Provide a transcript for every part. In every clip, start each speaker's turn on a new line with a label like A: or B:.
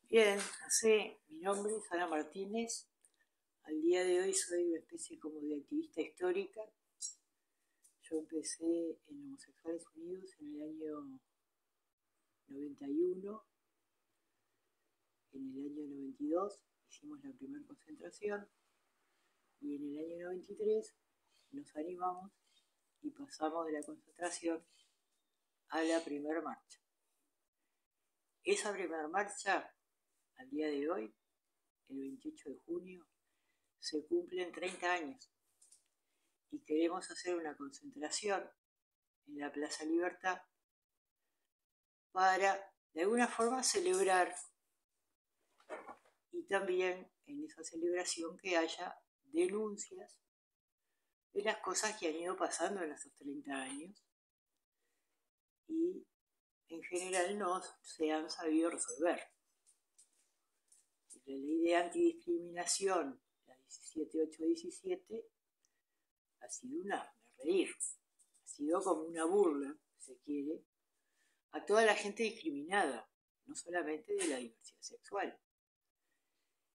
A: Bien, no sé, mi nombre es Ana Martínez. Al día de hoy soy una especie como de activista histórica. Yo empecé en Homosexuales Unidos en el año 91. En el año 92 hicimos la primera concentración y en el año 93 nos animamos y pasamos de la concentración a la primera marcha. Esa primera marcha, al día de hoy, el 28 de junio, se cumplen 30 años y queremos hacer una concentración en la Plaza Libertad para de alguna forma celebrar y también en esa celebración que haya denuncias de las cosas que han ido pasando en estos 30 años y en general no se han sabido resolver. La ley de antidiscriminación, la 17817, ha sido una reír, ha sido como una burla, si se quiere, a toda la gente discriminada, no solamente de la diversidad sexual.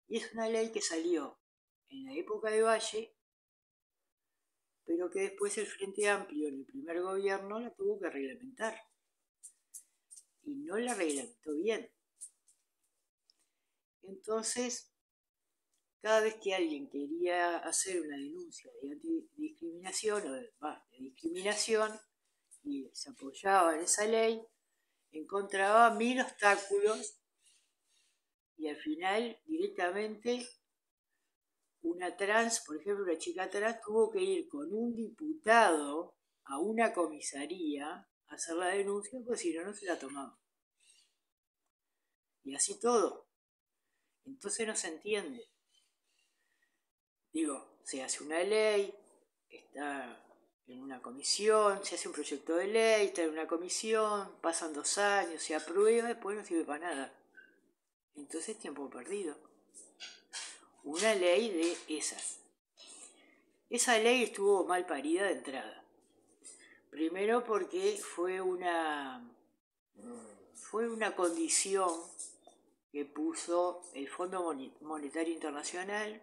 A: Y es una ley que salió en la época de Valle, pero que después el Frente Amplio en el primer gobierno la tuvo que reglamentar. Y no la reglamentó bien. Entonces, cada vez que alguien quería hacer una denuncia de antidiscriminación o de discriminación y se apoyaba en esa ley, encontraba 1000 obstáculos y al final directamente una trans, por ejemplo, una chica trans tuvo que ir con un diputado a una comisaría a hacer la denuncia porque si no, no se la tomaba. Y así todo. Entonces no se entiende. Digo, se hace una ley, está en una comisión, se hace un proyecto de ley, está en una comisión, pasan 2 años, se aprueba, después no sirve para nada. Entonces tiempo perdido. Una ley de esas. Esa ley estuvo mal parida de entrada. Primero porque fue una condición que puso el Fondo Monetario Internacional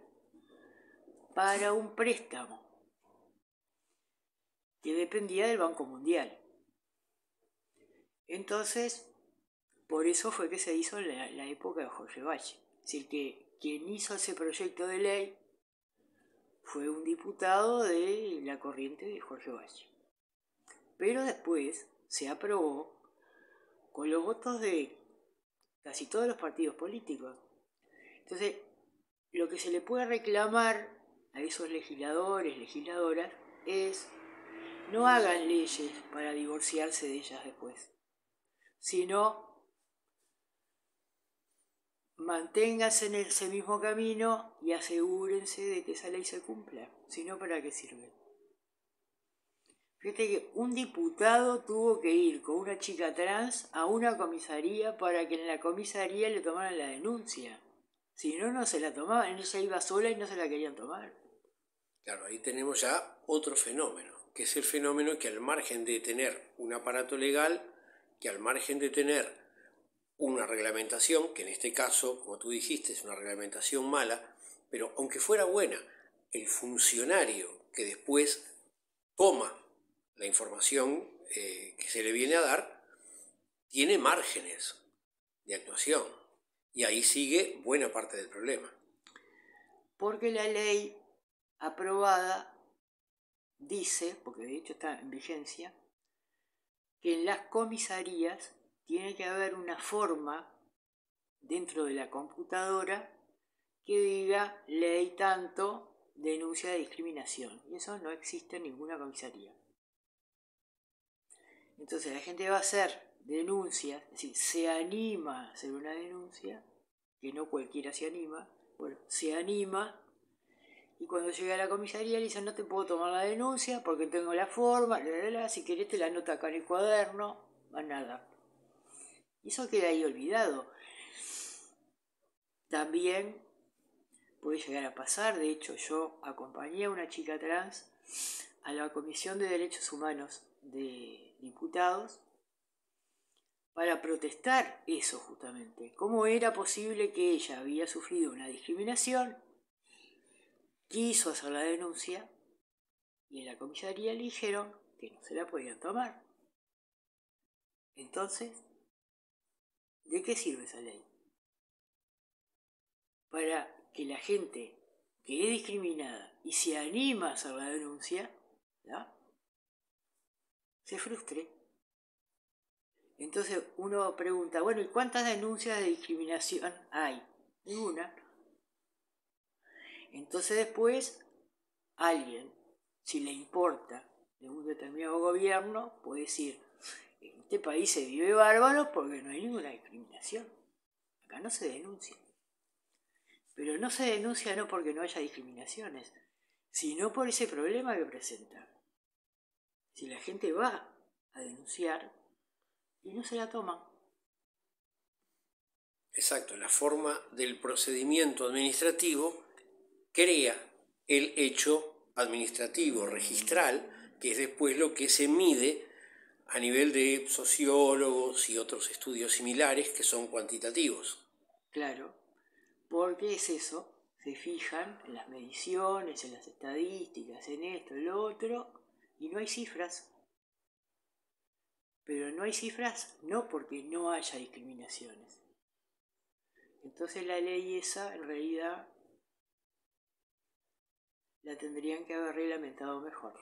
A: para un préstamo que dependía del Banco Mundial. Entonces, por eso fue que se hizo en la época de Jorge Valle. Es decir, que quien hizo ese proyecto de ley fue un diputado de la corriente de Jorge Valle. Pero después se aprobó con los votos de casi todos los partidos políticos. Entonces, lo que se le puede reclamar a esos legisladores, legisladoras, es no hagan leyes para divorciarse de ellas después, sino manténganse en ese mismo camino y asegúrense de que esa ley se cumpla, si no, ¿para qué sirve? Fíjate que un diputado tuvo que ir con una chica trans a una comisaría para que en la comisaría le tomaran la denuncia. Si no, no se la tomaban, ella iba sola y no se la querían tomar.
B: Claro, ahí tenemos ya otro fenómeno, que es el fenómeno que al margen de tener un aparato legal, que al margen de tener una reglamentación, que en este caso, como tú dijiste, es una reglamentación mala, pero aunque fuera buena, el funcionario que después toma la información que se le viene a dar, tiene márgenes de actuación. Y ahí sigue buena parte del problema.
A: Porque la ley aprobada dice, porque de hecho está en vigencia, que en las comisarías tiene que haber una forma dentro de la computadora que diga ley tanto, denuncia de discriminación. Y eso no existe en ninguna comisaría. Entonces la gente va a hacer denuncias, es decir, se anima a hacer una denuncia, que no cualquiera se anima, bueno, se anima y cuando llega a la comisaría le dicen no te puedo tomar la denuncia porque tengo la forma, si querés te la anota acá en el cuaderno, más nada. Y eso queda ahí olvidado. También puede llegar a pasar, de hecho yo acompañé a una chica trans a la Comisión de Derechos Humanos de Diputados para protestar eso justamente. ¿Cómo era posible que ella había sufrido una discriminación? Quiso hacer la denuncia y en la comisaría le dijeron que no se la podían tomar. Entonces, ¿de qué sirve esa ley? Para que la gente que es discriminada y se anima a hacer la denuncia, ¿ya?, se frustre. Entonces uno pregunta, bueno, ¿y cuántas denuncias de discriminación hay? Ninguna. Entonces después alguien, si le importa de un determinado gobierno, puede decir, en este país se vive bárbaro porque no hay ninguna discriminación. Acá no se denuncia. Pero no se denuncia no porque no haya discriminaciones, sino por ese problema que presenta. Si la gente va a denunciar y no se la toman.
B: Exacto, la forma del procedimiento administrativo crea el hecho administrativo registral, que es después lo que se mide a nivel de sociólogos y otros estudios similares que son cuantitativos.
A: Claro, porque es eso, se fijan en las mediciones, en las estadísticas, en esto, en lo otro, y no hay cifras. Pero no hay cifras no porque no haya discriminaciones. Entonces la ley esa en realidad la tendrían que haber reglamentado mejor.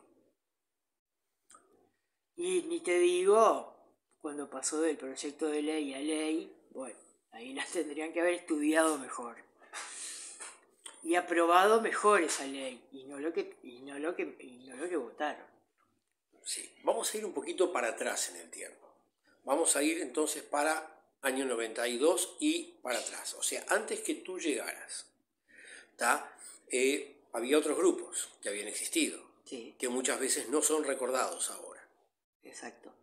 A: Y ni te digo, cuando pasó del proyecto de ley a ley, bueno, ahí la tendrían que haber estudiado mejor. Y aprobado mejor esa ley, y no lo que votaron.
B: Sí. Vamos a ir un poquito para atrás en el tiempo. Vamos a ir entonces para año 92 y para atrás. O sea, antes que tú llegaras, había otros grupos que habían existido,
A: Sí.
B: Que muchas veces no son recordados ahora.
A: Exacto.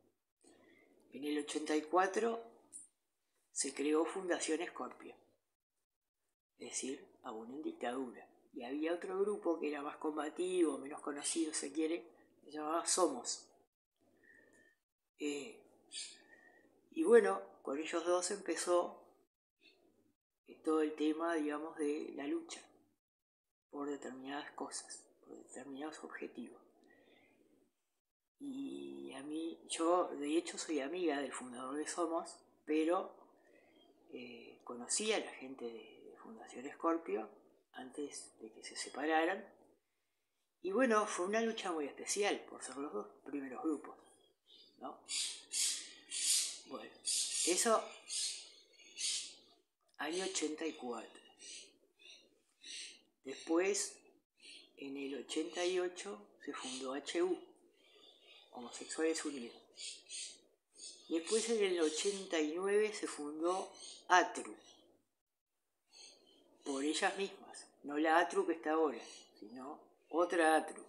A: En el 84 se creó Fundación Scorpio, es decir, aún en dictadura. Y había otro grupo que era más combativo, menos conocido, se quiere, se llamaba Somos. Y bueno, con ellos dos empezó todo el tema, digamos, de la lucha por determinadas cosas, por determinados objetivos. Y a mí, yo de hecho soy amiga del fundador de Somos, pero conocí a la gente de Fundación Scorpio antes de que se separaran. Y bueno, fue una lucha muy especial por ser los dos primeros grupos, ¿no? Bueno, eso, año 84. Después, en el 88, se fundó HU, Homosexuales Unidos. Después, en el 89, se fundó ATRU, por ellas mismas, no la ATRU que está ahora, sino otra ATRU.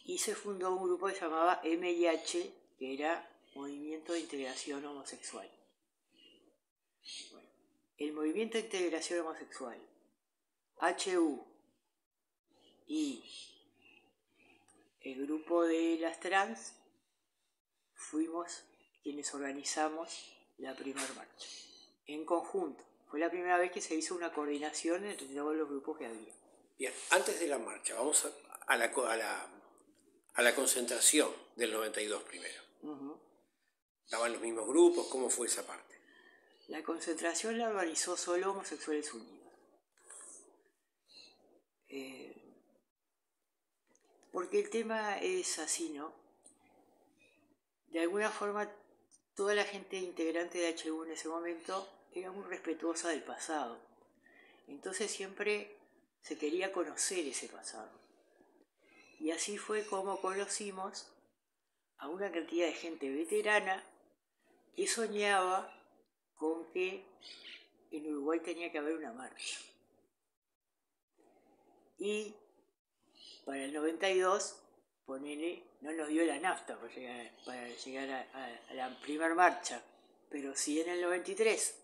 A: Y se fundó un grupo que se llamaba MIH, que era Movimiento de Integración Homosexual. Bueno, el Movimiento de Integración Homosexual, HU y el grupo de las trans, fuimos quienes organizamos la primera marcha, en conjunto. Fue la primera vez que se hizo una coordinación entre todos los grupos que había.
B: Bien, antes de la marcha, vamos a la concentración del 92 primero. ¿Estaban los mismos grupos? ¿Cómo fue esa parte?
A: La concentración la organizó solo Homosexuales Unidos. Porque el tema es así, ¿no? De alguna forma, toda la gente integrante de HU en ese momento era muy respetuosa del pasado. Entonces siempre se quería conocer ese pasado. Y así fue como conocimos a una cantidad de gente veterana que soñaba con que en Uruguay tenía que haber una marcha. Y para el 92, ponele, no nos dio la nafta para llegar a la primera marcha, pero sí en el 93.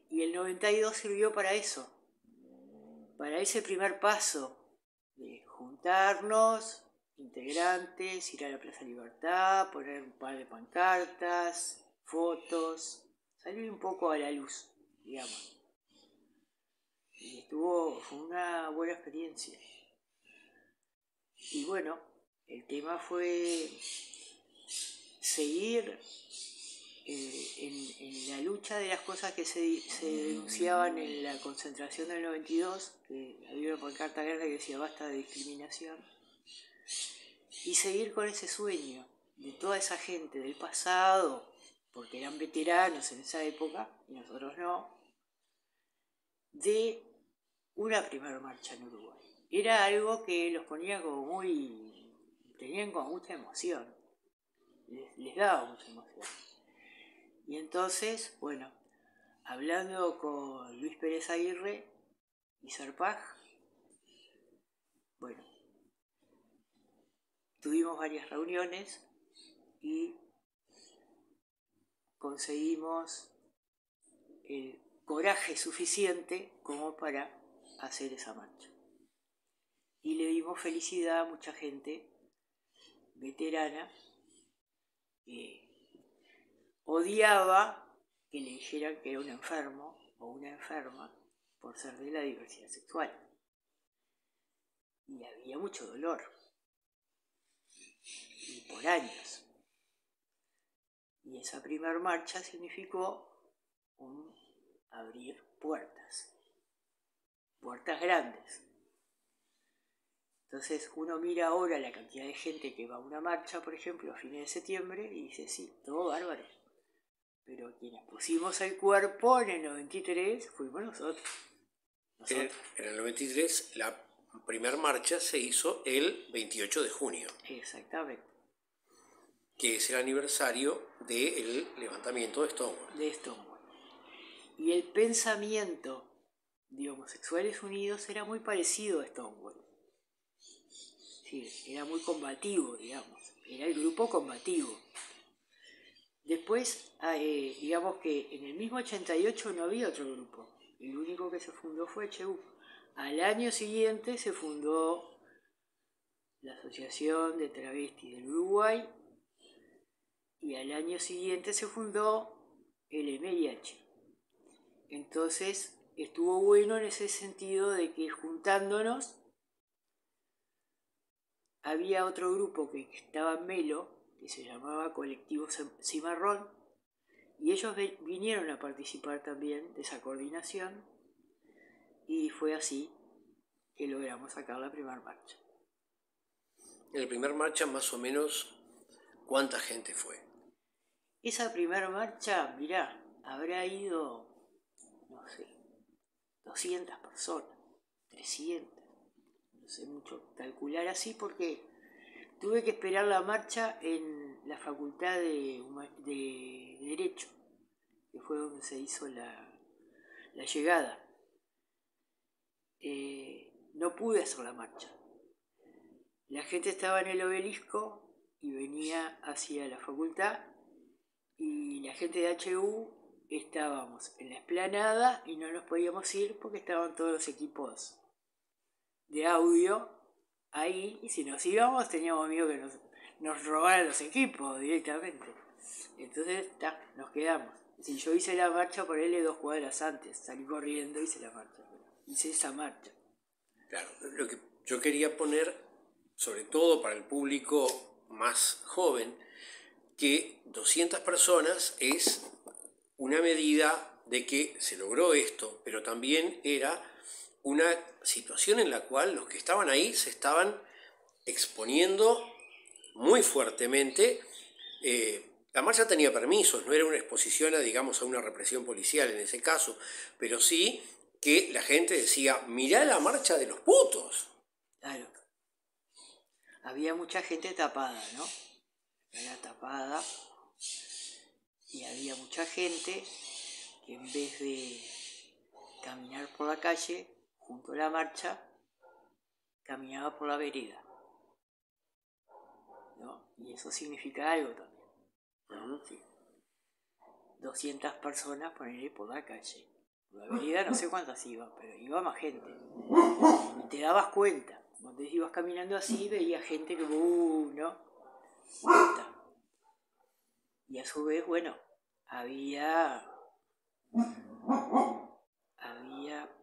A: Y el 92 sirvió para eso, para ese primer paso de juntarnos, integrantes, ir a la Plaza Libertad, poner un par de pancartas, fotos, salir un poco a la luz, digamos. Y fue una buena experiencia. Y bueno, el tema fue seguir en la lucha de las cosas que se denunciaban en la concentración del 92, que había una pancarta grande que decía basta de discriminación, y seguir con ese sueño de toda esa gente del pasado, porque eran veteranos en esa época, y nosotros no, de una primera marcha en Uruguay. Era algo que los ponía como tenían como mucha emoción, les daba mucha emoción. Y entonces, bueno, hablando con Luis Pérez Aguirre y Serpaj, bueno, tuvimos varias reuniones y conseguimos el coraje suficiente como para hacer esa marcha. Y le dimos felicidad a mucha gente veterana que odiaba que le dijeran que era un enfermo o una enferma por ser de la diversidad sexual. Y había mucho dolor. Y por años. Y esa primera marcha significó un abrir puertas. Puertas grandes. Entonces uno mira ahora la cantidad de gente que va a una marcha, por ejemplo, a fines de septiembre, y dice, sí, todo bárbaro. Pero quienes pusimos el cuerpo en el 93 fuimos nosotros.
B: En el 93 la primera marcha se hizo el 28 de junio.
A: Exactamente.
B: Que es el aniversario del levantamiento de Stonewall.
A: De Stonewall. Y el pensamiento de Homosexuales Unidos era muy parecido a Stonewall. Sí, era muy combativo, digamos. Era el grupo combativo. Después, digamos que en el mismo 88 no había otro grupo. El único que se fundó fue HU. Al año siguiente se fundó la Asociación de Travestis del Uruguay y al año siguiente se fundó el MIH. Entonces estuvo bueno en ese sentido de que juntándonos había otro grupo que estaba en Melo, que se llamaba Colectivo Cimarrón, y ellos vinieron a participar también de esa coordinación, y fue así que logramos sacar la primera marcha.
B: En la primera marcha, más o menos, ¿cuánta gente fue?
A: Esa primera marcha, mirá, habrá ido, no sé, 200 personas, 300, no sé mucho calcular así porque tuve que esperar la marcha en la Facultad de Derecho, que fue donde se hizo la llegada. No pude hacer la marcha. La gente estaba en el obelisco y venía hacia la facultad y la gente de HU estábamos en la explanada y no nos podíamos ir porque estaban todos los equipos de audio ahí y si nos íbamos teníamos miedo que nos robaran los equipos directamente. Entonces nos quedamos. Si yo hice la marcha por él 2 cuadras antes, salí corriendo, hice esa marcha.
B: Claro, lo que yo quería poner, sobre todo para el público más joven, que 200 personas es una medida de que se logró esto, pero también era una situación en la cual los que estaban ahí se estaban exponiendo muy fuertemente. La marcha tenía permisos, no era una exposición a una represión policial en ese caso, pero sí que la gente decía, mirá la marcha de los putos.
A: Claro. Había mucha gente tapada, ¿no? Era tapada y había mucha gente que en vez de caminar por la calle junto a la marcha, caminaba por la vereda, ¿no? Y eso significa algo también, ¿no? Sí. 200 personas ponerle por la calle. Por la vereda no sé cuántas iban, pero iba más gente. Y te dabas cuenta, Cuando ibas caminando así, veía gente que, ¿no? Y a su vez, bueno, había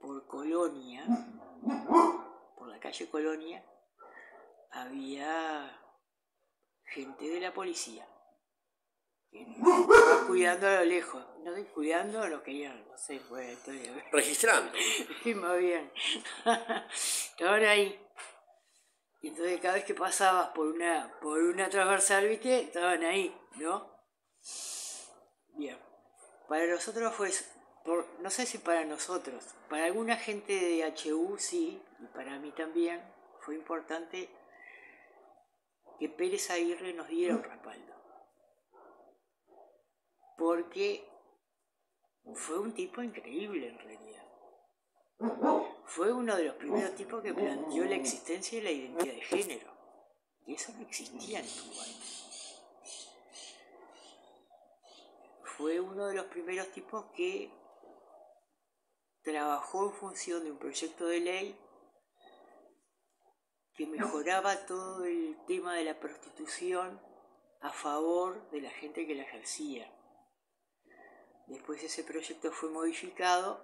A: por Colonia, por la calle Colonia, había gente de la policía que estaba cuidando a lo lejos, no cuidando lo que querían, no sé, fue la historia.
B: Registrando.
A: Sí, más bien. Estaban ahí. Y entonces cada vez que pasabas por una transversal, ¿viste? Estaban ahí, ¿no? Bien. Para nosotros fue, no sé si para nosotros, para alguna gente de HU sí, y para mí también, fue importante que Pérez Aguirre nos diera un respaldo. Porque fue un tipo increíble en realidad. Fue uno de los primeros tipos que planteó la existencia de la identidad de género. Y eso no existía en Uruguay. Fue uno de los primeros tipos que trabajó en función de un proyecto de ley que mejoraba todo el tema de la prostitución a favor de la gente que la ejercía. Después ese proyecto fue modificado,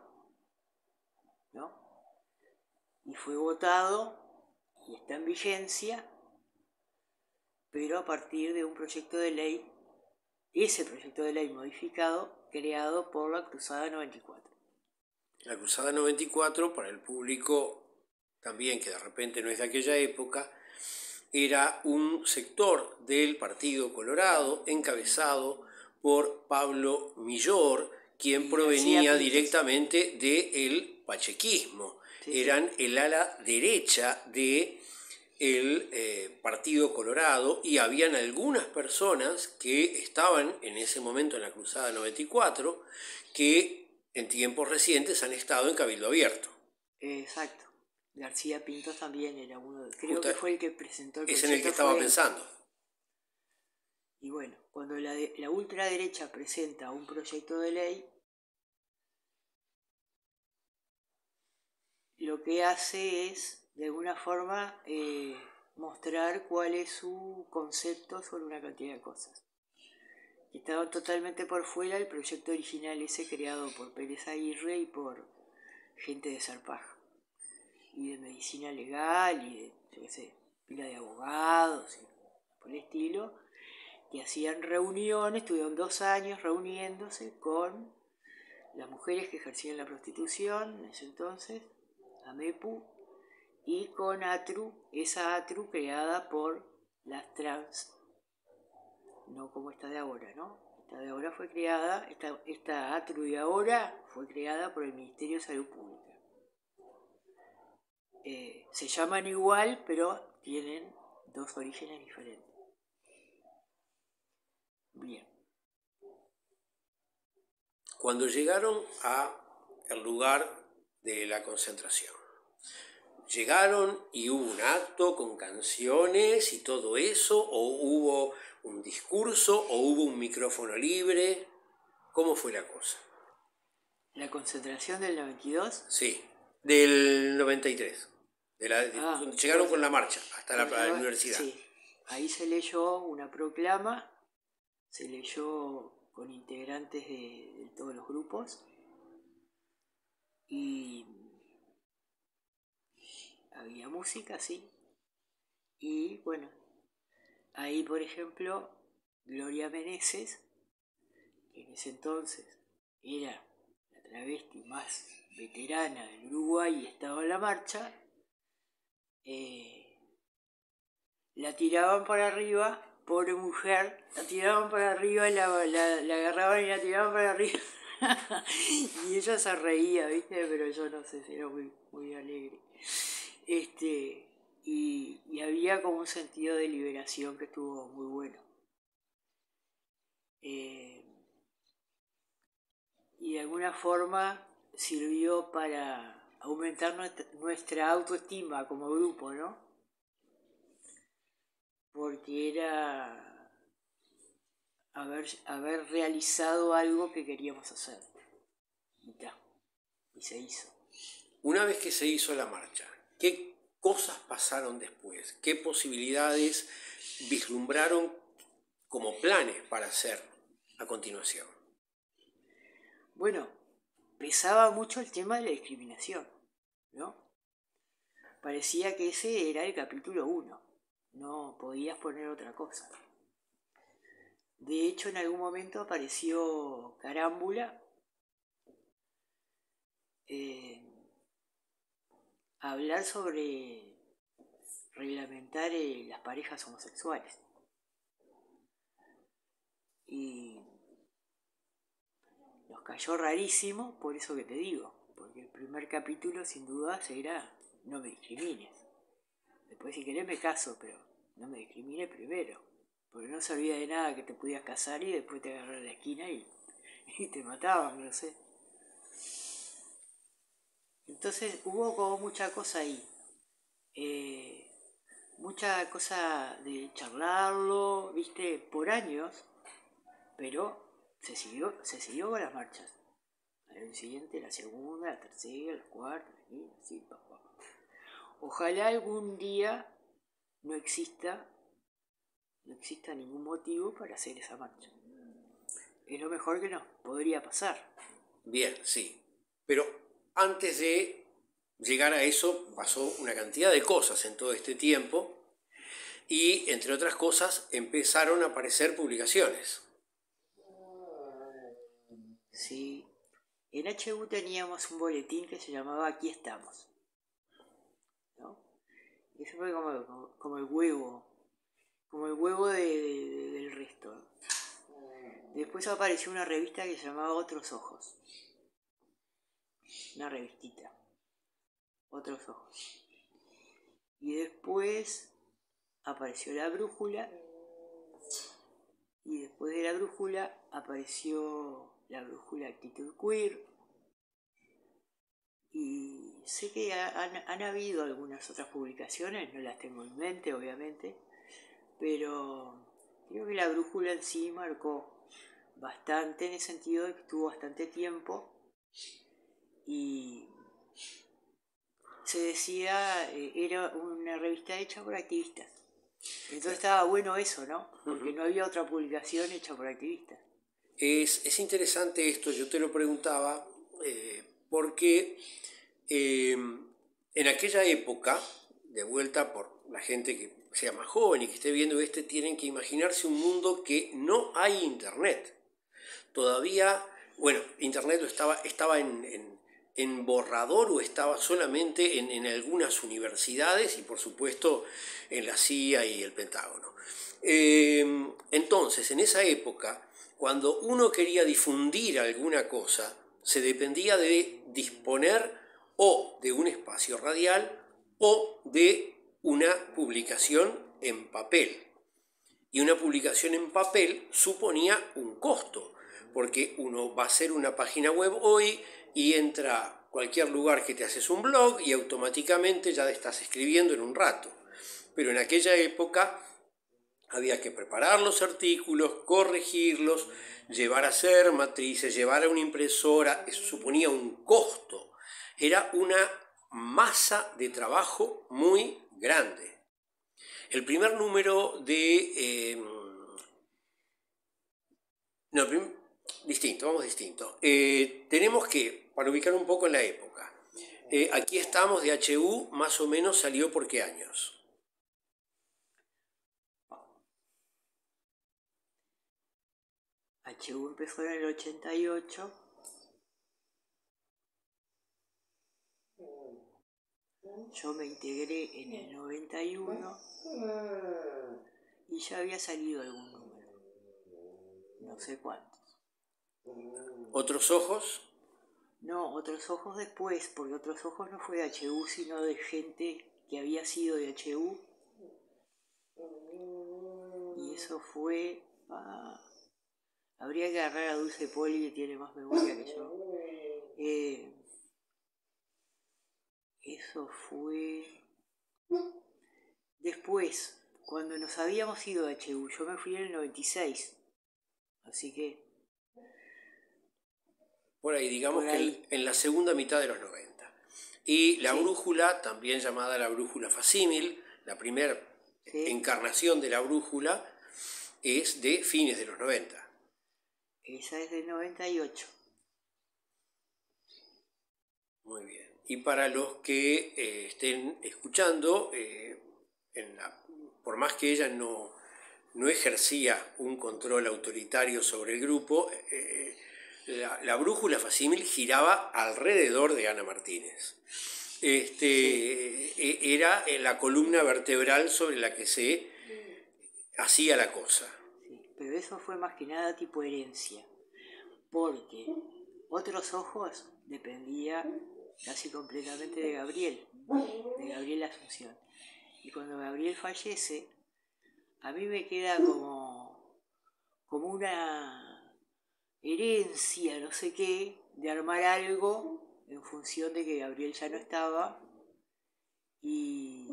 A: ¿no? Y fue votado y está en vigencia, pero a partir de un proyecto de ley, ese proyecto de ley modificado, creado por la Cruzada 94.
B: La Cruzada 94, para el público también que de repente no es de aquella época, era un sector del Partido Colorado encabezado por Pablo Millor, quien provenía directamente del pachequismo. Sí, eran el ala derecha del Partido Colorado, y habían algunas personas que estaban en ese momento en la Cruzada 94 que en tiempos recientes han estado en Cabildo Abierto.
A: Exacto. García Pintos también era uno, creo que fue el que presentó el proyecto.
B: Es en el que estaba pensando.
A: Y bueno, cuando la ultraderecha presenta un proyecto de ley, lo que hace es, de alguna forma, mostrar cuál es su concepto sobre una cantidad de cosas. Que estaban totalmente por fuera del proyecto original ese creado por Pérez Aguirre y por gente de Zarpaja. Y de medicina legal y de, yo qué sé, pila de abogados y por el estilo, que hacían reuniones, estuvieron 2 años reuniéndose con las mujeres que ejercían la prostitución en ese entonces, AMEPU, y con ATRU, esa ATRU creada por las trans, no como esta de ahora, ¿no? Esta de ahora fue creada, esta ATRU de ahora fue creada por el Ministerio de Salud Pública. Se llaman igual, pero tienen 2 orígenes diferentes. Bien.
B: Cuando llegaron al lugar de la concentración, ¿llegaron y hubo un acto con canciones y todo eso? ¿O hubo un discurso? ¿O hubo un micrófono libre? ¿Cómo fue la cosa?
A: ¿La concentración del 92?
B: Sí, del 93. Llegaron con la marcha hasta la universidad.
A: Sí, ahí se leyó una proclama, se leyó con integrantes de todos los grupos y había música, sí. Y bueno, ahí por ejemplo, Gloria Meneses, que en ese entonces era la travesti más veterana del Uruguay y estaba en la marcha, la tiraban para arriba, pobre mujer, la tiraban para arriba, la agarraban y la tiraban para arriba. Y ella se reía, ¿viste? Pero yo no sé si era muy, muy alegre. Y había como un sentido de liberación que estuvo muy bueno. Y de alguna forma sirvió para aumentar nuestra autoestima como grupo, ¿no? Porque era haber realizado algo que queríamos hacer. Y se hizo.
B: Una vez que se hizo la marcha, ¿qué cosas pasaron después? ¿Qué posibilidades vislumbraron como planes para hacer a continuación?
A: Bueno, pesaba mucho el tema de la discriminación, ¿no? Parecía que ese era el capítulo 1, no podías poner otra cosa. De hecho, en algún momento apareció Carámbula a hablar sobre reglamentar las parejas homosexuales. Y nos cayó rarísimo, por eso que te digo, porque el primer capítulo sin duda era no me discrimines. Después si querés me caso, pero no me discrimines primero, porque no servía de nada que te podías casar y después te agarraron en la esquina y te mataban, no sé. Entonces hubo como mucha cosa ahí, mucha cosa de charlarlo, viste, por años, pero se siguió con las marchas. Al año siguiente, la segunda, la tercera, la cuarta, la quinta, así, papá. Ojalá algún día no exista ningún motivo para hacer esa marcha. Es lo mejor que nos podría pasar.
B: Bien, sí. Pero antes de llegar a eso pasó una cantidad de cosas en todo este tiempo y, entre otras cosas, empezaron a aparecer publicaciones.
A: Sí. En HU teníamos un boletín que se llamaba Aquí estamos, ¿no? Eso fue como el huevo del resto, ¿no? Después apareció una revista que se llamaba Otros Ojos, una revistita, Otros Ojos. Y después apareció La Brújula, y después de La Brújula apareció La Brújula Actitud Queer. Y sé que han habido algunas otras publicaciones, no las tengo en mente obviamente, pero creo que La Brújula en sí marcó bastante, en el sentido de que estuvo bastante tiempo y se decía, era una revista hecha por activistas. Entonces estaba bueno eso, ¿no? Porque no había otra publicación hecha por activistas.
B: Es interesante esto, yo te lo preguntaba, porque en aquella época, de vuelta por la gente que sea más joven y que esté viendo tienen que imaginarse un mundo que no hay internet. Todavía, bueno, internet estaba en borrador o estaba solamente en algunas universidades y por supuesto en la CIA y el Pentágono. Entonces, en esa época, cuando uno quería difundir alguna cosa, se dependía de disponer o de un espacio radial o de una publicación en papel. Y una publicación en papel suponía un costo, porque uno va a hacer una página web hoy y entra a cualquier lugar que te haces un blog y automáticamente ya estás escribiendo en un rato. Pero en aquella época había que preparar los artículos, corregirlos, llevar a hacer matrices, llevar a una impresora, eso suponía un costo. Era una masa de trabajo muy grande. El primer número de... distinto. Tenemos que, para ubicar un poco en la época, aquí estamos de HU, más o menos salió por qué años.
A: HU empezó en el 88. Yo me integré en el 91 y ya había salido algún número. No sé cuántos.
B: ¿Otros Ojos?
A: No, Otros Ojos después, porque Otros Ojos no fue de HU, sino de gente que había sido de HU. Y eso fue... habría que agarrar a Dulce Poli, que tiene más memoria que yo. Eso fue... Después, cuando nos habíamos ido de HU, yo me fui en el 96. Así que...
B: Por ahí, digamos que en la segunda mitad de los 90. Y la brújula, también llamada la brújula facímil, la primera encarnación de la brújula, es de fines de los 90.
A: Esa es del 98.
B: Muy bien. Y para los que estén escuchando, por más que ella no ejercía un control autoritario sobre el grupo, la brújula facímil giraba alrededor de Ana Martínez. Era la columna vertebral sobre la que se hacía la cosa.
A: Sí, pero eso fue más que nada tipo herencia, porque Otros Ojos dependía casi completamente de Gabriel Asunción. Y cuando Gabriel fallece, a mí me queda como una herencia, no sé qué, de armar algo en función de que Gabriel ya no estaba y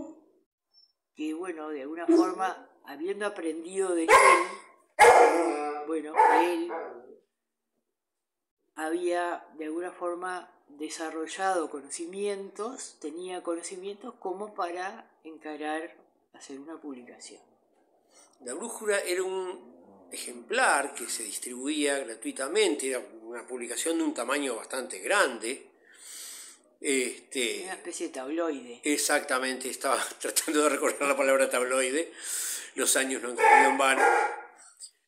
A: que, bueno, de alguna forma, habiendo aprendido de él, bueno, él había de alguna forma desarrollado conocimientos, tenía conocimientos como para encarar hacer una publicación.
B: La brújula era un ejemplar que se distribuía gratuitamente, era una publicación de un tamaño bastante grande.
A: Una especie de tabloide.
B: Exactamente, estaba tratando de recordar la palabra tabloide, los años no han corrido en vano.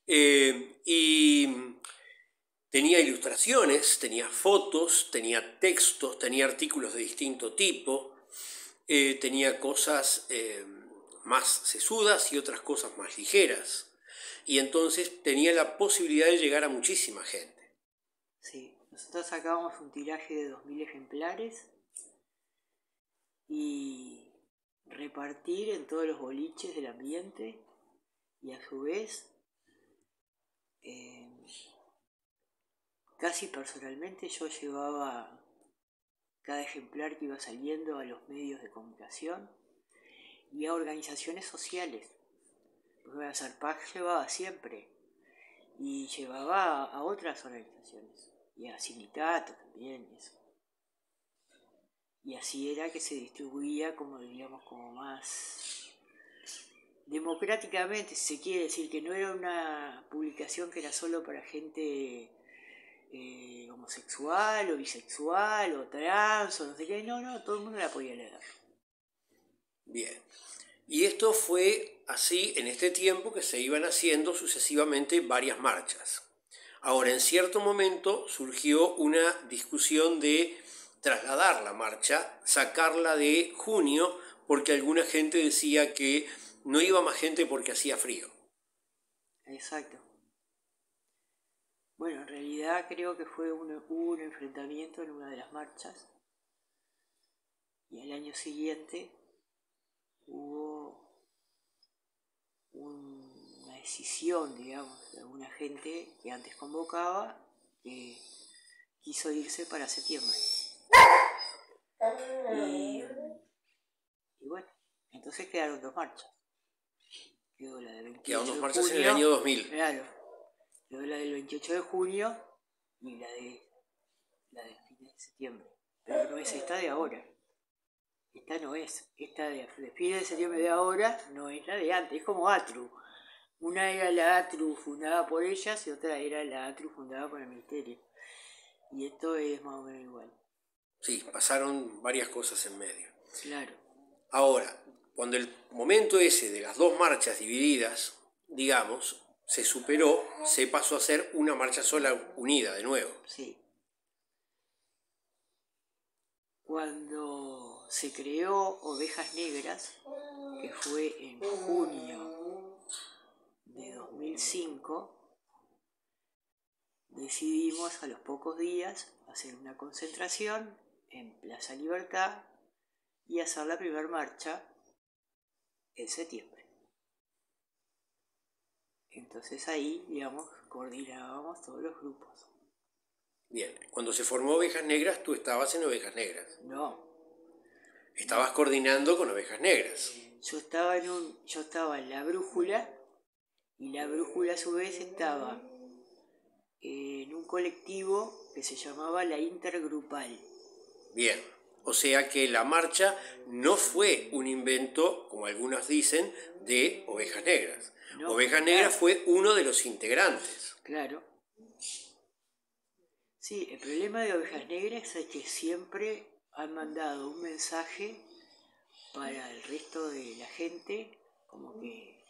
B: Y tenía ilustraciones, tenía fotos, tenía textos, tenía artículos de distinto tipo, tenía cosas más sesudas y otras cosas más ligeras. Y entonces tenía la posibilidad de llegar a muchísima gente.
A: Sí, nosotros sacábamos un tiraje de 2000 ejemplares y repartir en todos los boliches del ambiente, y a su vez casi personalmente yo llevaba cada ejemplar que iba saliendo a los medios de comunicación y a organizaciones sociales. Porque a Zarpag llevaba siempre y llevaba a otras organizaciones y a sindicatos también, eso. Y así era que se distribuía, como diríamos, como más democráticamente, si se quiere decir, que no era una publicación que era solo para gente homosexual o bisexual o trans o no sé qué, no, todo el mundo la podía leer.
B: Bien, y esto fue así en este tiempo que se iban haciendo sucesivamente varias marchas. Ahora, en cierto momento surgió una discusión de trasladar la marcha, sacarla de junio, porque alguna gente decía que no iba más gente porque hacía frío.
A: Exacto. Bueno, en realidad creo que hubo un enfrentamiento en una de las marchas y al año siguiente hubo una decisión, digamos, de alguna gente que antes convocaba que quiso irse para septiembre. Y bueno, entonces quedaron dos marchas. Quedó la del 28
B: quedaron dos
A: de
B: marchas
A: junio,
B: en el año 2000.
A: Claro, quedó la del 28 de junio y la de fines de septiembre. Pero no es esta de ahora. Esta no es. Esta de fines de septiembre de ahora no es la de antes. Es como ATRU. Una era la ATRU fundada por ellas y otra era la ATRU fundada por el Ministerio. Y esto es más o menos igual.
B: Sí, pasaron varias cosas en medio.
A: Claro.
B: Ahora, cuando el momento ese de las dos marchas divididas, digamos, se superó, se pasó a ser una marcha sola unida de nuevo.
A: Sí. Cuando se creó Ovejas Negras, que fue en junio de 2005, decidimos a los pocos días hacer una concentración en Plaza Libertad y hacer la primera marcha en septiembre. Entonces ahí, digamos, coordinábamos todos los grupos.
B: Bien, cuando se formó Ovejas Negras, tú estabas en Ovejas Negras.
A: No.
B: Estabas coordinando con Ovejas Negras.
A: Yo estaba en la brújula y la brújula a su vez estaba en un colectivo que se llamaba la Intergrupal.
B: Bien, O sea que la marcha no fue un invento, como algunos dicen, de Ovejas Negras.
A: No,
B: Ovejas Negras fue uno de los integrantes.
A: Claro. Sí, el problema de Ovejas Negras es que siempre han mandado un mensaje para el resto de la gente, como que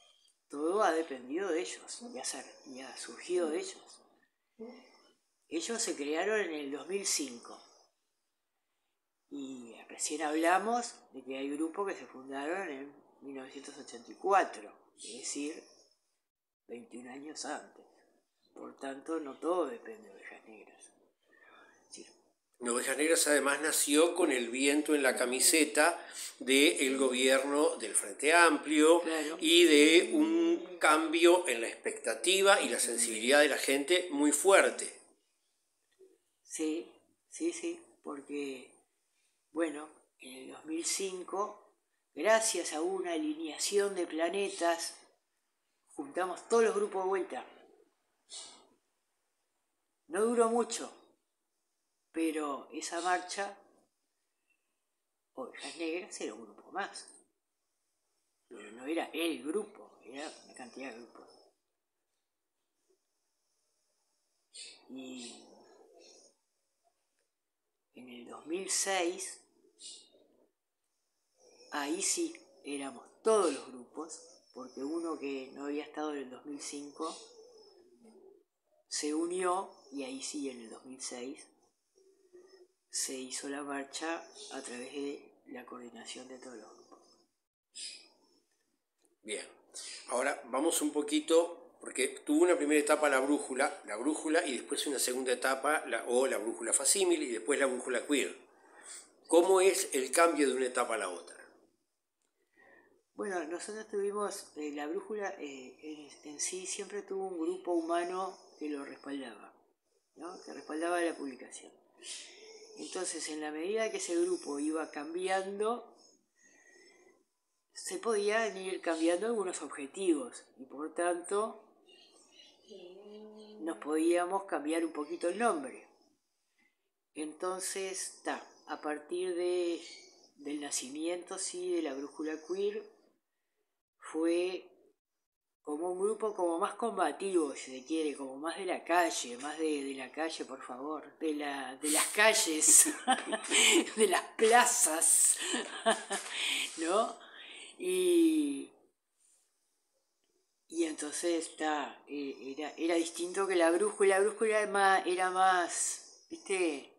A: todo ha dependido de ellos y ha surgido de ellos. Ellos se crearon en el 2005 y recién hablamos de que hay grupos que se fundaron en 1984, es decir, 21 años antes. Por tanto, no todo depende de Ovejas Negras.
B: Ovejas Negras además nació con el viento en la camiseta del gobierno del Frente Amplio,
A: Claro.
B: Y de un cambio en la expectativa y la sensibilidad de la gente muy fuerte.
A: Sí, porque, bueno, en el 2005, gracias a una alineación de planetas, juntamos todos los grupos de vuelta. No duró mucho, pero esa marcha, Ovejas Negras era un grupo más. Pero no era el grupo, era una cantidad de grupos. Y en el 2006, ahí sí éramos todos los grupos, porque uno que no había estado en el 2005 se unió, y ahí sí en el 2006 se hizo la marcha a través de la coordinación de todos los grupos.
B: Bien, ahora vamos un poquito, porque tuvo una primera etapa la brújula y después una segunda etapa, la brújula facímil y después la brújula queer. ¿Cómo es el cambio de una etapa a la otra?
A: Bueno, nosotros tuvimos, la brújula en sí siempre tuvo un grupo humano que lo respaldaba, ¿no? Que respaldaba la publicación. Entonces, en la medida que ese grupo iba cambiando, se podían ir cambiando algunos objetivos y por tanto nos podíamos cambiar un poquito el nombre. Entonces, a partir del nacimiento sí, de la brújula queer, fue como un grupo como más combativo, si se quiere, como más de la calle, más de la calle, por favor, de las calles, de las plazas, ¿no? Y entonces era distinto que la brújula era más, ¿viste?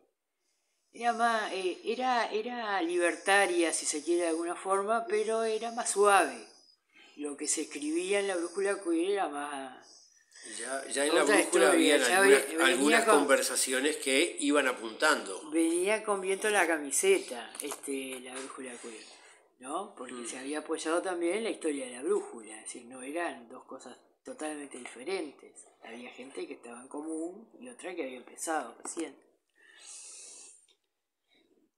A: Era libertaria, si se quiere de alguna forma, pero era más suave. Lo que se escribía en la brújula queer era más...
B: Ya en la brújula había algunas conversaciones que iban apuntando.
A: Venía con viento en la camiseta la brújula queer, ¿no? Porque se había apoyado también en la historia de la brújula, es decir, no eran dos cosas totalmente diferentes. Había gente que estaba en común y otra que había empezado recién.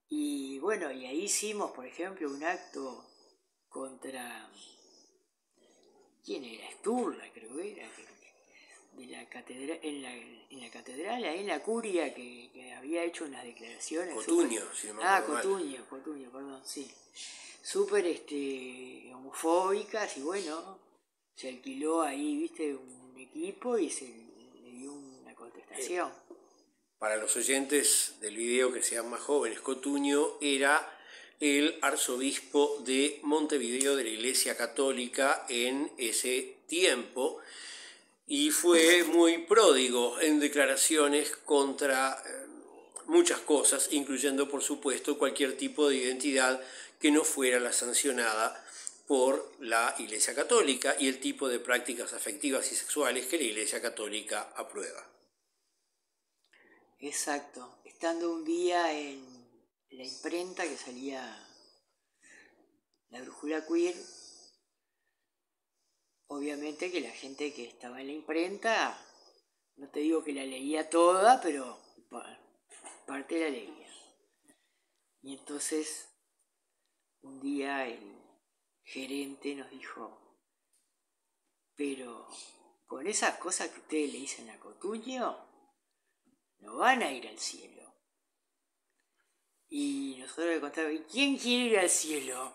A: Y bueno, y ahí hicimos, por ejemplo, un acto contra... ¿Quién era? Sturla, creo que era. De la catedral, en la catedral, ahí en la curia, que había hecho unas declaraciones.
B: Cotuño, si no me acuerdo mal.
A: Cotuño, perdón, sí. Súper homofóbicas y bueno, se alquiló ahí, viste, un equipo y se le dio una contestación.
B: Para los oyentes del video que sean más jóvenes, Cotuño era el arzobispo de Montevideo de la Iglesia Católica en ese tiempo y fue muy pródigo en declaraciones contra muchas cosas, incluyendo por supuesto cualquier tipo de identidad que no fuera la sancionada por la Iglesia Católica y el tipo de prácticas afectivas y sexuales que la Iglesia Católica aprueba.
A: Exacto, estando un día en la imprenta que salía la brújula queer, obviamente que la gente que estaba en la imprenta, no te digo que la leía toda, pero parte la leía. Y entonces un día el gerente nos dijo, pero con esas cosas que ustedes le dicen a Cotuño, no van a ir al cielo. Y nosotros le contábamos, ¿quién quiere ir al cielo?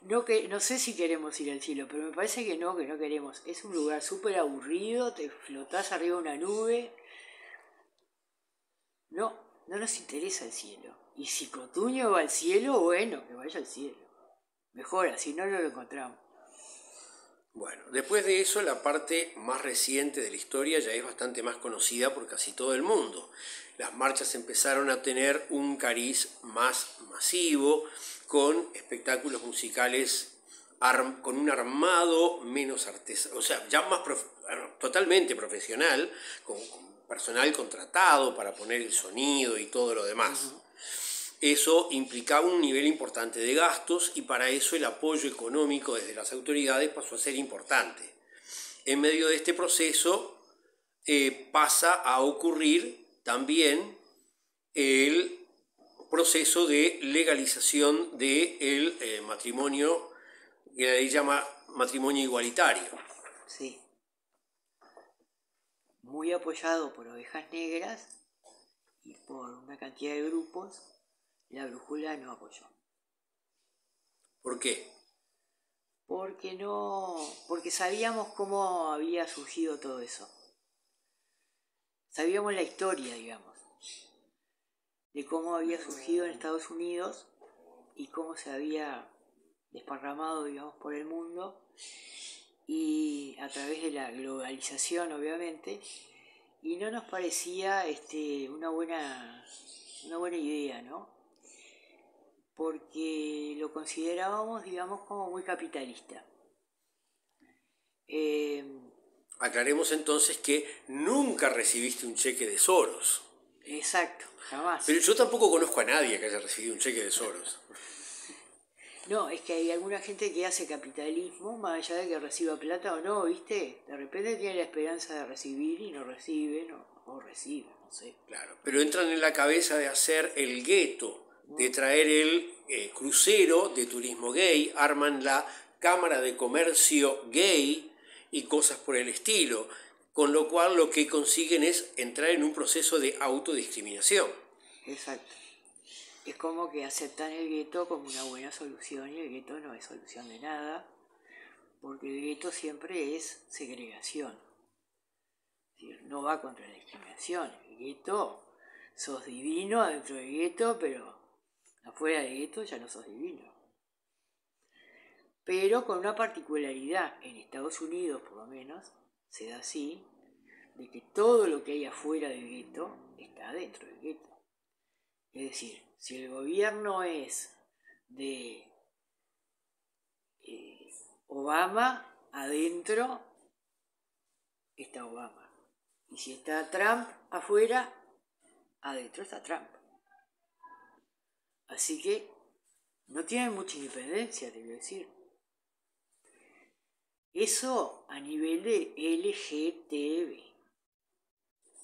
A: No sé si queremos ir al cielo, pero me parece que no queremos. Es un lugar súper aburrido, te flotás arriba de una nube. No nos interesa el cielo. Y si Cotuño va al cielo, bueno, que vaya al cielo. Mejor, así no lo encontramos.
B: Bueno, después de eso, la parte más reciente de la historia ya es bastante más conocida por casi todo el mundo. Las marchas empezaron a tener un cariz más masivo, con espectáculos musicales con un armado menos artesanal, o sea, ya más totalmente profesional, con personal contratado para poner el sonido y todo lo demás. Eso implicaba un nivel importante de gastos y para eso el apoyo económico desde las autoridades pasó a ser importante. En medio de este proceso pasa a ocurrir también el proceso de legalización del matrimonio, que la ley llama matrimonio igualitario.
A: Sí. Muy apoyado por Ovejas Negras y por una cantidad de grupos, la brújula no apoyó.
B: ¿Por qué?
A: Porque sabíamos cómo había surgido todo eso. Sabíamos la historia, digamos, de cómo había surgido en Estados Unidos y cómo se había desparramado, digamos, por el mundo, y a través de la globalización, obviamente, y no nos parecía una buena idea, ¿no? Porque lo considerábamos, digamos, como muy capitalista.
B: Aclaremos entonces que nunca recibiste un cheque de Soros.
A: Exacto, jamás.
B: Pero yo tampoco conozco a nadie que haya recibido un cheque de Soros.
A: No, es que hay alguna gente que hace capitalismo, más allá de que reciba plata o no, ¿viste? De repente tiene la esperanza de recibir y no recibe, o recibe, no sé.
B: Claro, pero entran en la cabeza de hacer el gueto, de traer el crucero de turismo gay, arman la cámara de comercio gay y cosas por el estilo, con lo cual lo que consiguen es entrar en un proceso de autodiscriminación.
A: Exacto. Es como que aceptan el gueto como una buena solución y el gueto no es solución de nada, porque el gueto siempre es segregación. Es decir, no va contra la discriminación. El gueto, sos divino dentro del gueto, pero afuera del gueto ya no sos divino. Pero con una particularidad, en Estados Unidos por lo menos, se da así, de que todo lo que hay afuera del gueto está dentro del gueto. Es decir, si el gobierno es de Obama, adentro está Obama. Y si está Trump afuera, adentro está Trump. Así que no tienen mucha independencia, te quiero decir. Eso a nivel de LGTB,